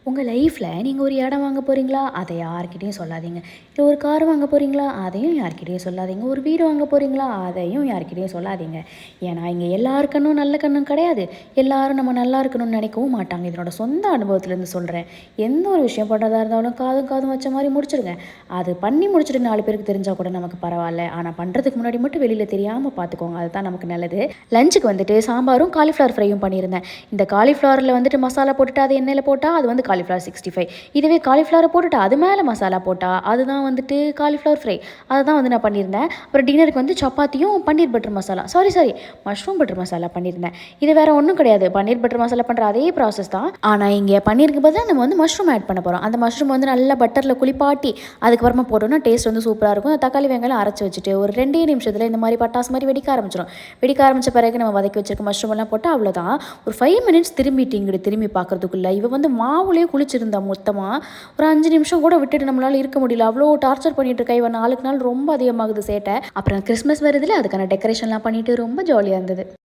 உங்கள் லைஃப்பில் நீங்கள் ஒரு இடம் வாங்க போகிறீங்களா, அதை யார்கிட்டயும் சொல்லாதீங்க. இல்லை ஒரு கார் வாங்க போகிறீங்களா, அதையும் யார்கிட்டயும் சொல்லாதீங்க. ஒரு வீடு வாங்க போகிறீங்களா, அதையும் யார்கிட்டயும் சொல்லாதீங்க. ஏன்னா இங்கே எல்லாருக்கணும் நல்ல கண்ணும் கிடையாது. எல்லாரும் நம்ம நல்லா இருக்கணும்னு நினைக்கவும் மாட்டாங்க. இதனோட சொந்த அனுபவத்துலேருந்து சொல்கிறேன். எந்த ஒரு விஷயம் பண்ணுறதா இருந்தாலும் காதும் காதும் வச்ச மாதிரி முடிச்சிடுங்க. அது பண்ணி முடிச்சுட்டு 4 பேருக்கு தெரிஞ்சால் கூட நமக்கு பரவாயில்ல. ஆனால் பண்ணுறதுக்கு முன்னாடி மட்டும் வெளியில் தெரியாமல் பார்த்துக்கோங்க. அதுதான் நமக்கு நல்லது. லஞ்சுக்கு வந்துட்டு சாம்பாரும் காலிஃப்ளவர் ஃப்ரையும் பண்ணியிருந்தேன். இந்த காலிஃப்ளவரில் வந்துட்டு மசாலா போட்டுட்டு அது எண்ணெயில் போட்டால் அது வந்து காலிஃப்ளவர் 65. இதுவே காலிஃப்ளவரை போட்டுட்டு அது மேலே மசாலா போட்டால் அதுதான் வந்துட்டு காலிஃப்ளவர் ஃப்ரை. அதை தான் வந்து நான் பண்ணியிருந்தேன். அப்புறம் டின்னருக்கு வந்து சப்பாத்தியும் paneer butter masala sorry mushroom butter masala பண்ணியிருந்தேன். இது வேறு ஒன்றும் கிடையாது. பன்னீர் பட்டர் மசாலா பண்ணுற அதே ப்ராசஸ் தான். ஆனால் இங்கே பன்னீருக்கு பதிலாக நம்ம வந்து மஷ்ரூம் ஆட் பண்ண போகிறோம். அந்த மஷ்ரூம் வந்து நல்லா பட்டரில் குளிப்பாட்டி அதுக்கப்புறமா போட்டோம்னா டேஸ்ட் வந்து சூப்பராக இருக்கும். தக்காளி வெங்காயம் அரைச்சி வச்சுட்டு ஒரு 2 நிமிஷத்தில் இந்த மாதிரி பட்டாசு மாதிரி வெடிக்க ஆரம்பிச்சிடும். வெடிக்க ஆரம்பித்த பிறகு நம்ம வதக்கி வச்சிருக்க மஷ்ரூம் எல்லாம் போட்டு அவ்வளோதான். ஒரு 5 மினிட்ஸ் திரும்பி பார்க்குறதுக்குள்ளே இவ வந்து மாவுலேயே குளிச்சிருந்தா மொத்தமாக. ஒரு 5 நிமிஷம் கூட விட்டுட்டு நம்மளால் இருக்க முடியல. அவ்வளோ டார்ச்சர் பண்ணிட்டு இருக்கா இவன். நாளுக்கு நாள் ரொம்ப அதிகமாகுது சேட்டை. அப்புறம் கிறிஸ்மஸ் வருதுல, அதுக்கான டெக்கரேஷன்லாம் பண்ணிட்டு ரொம்ப ஜாலியாக இருந்தது.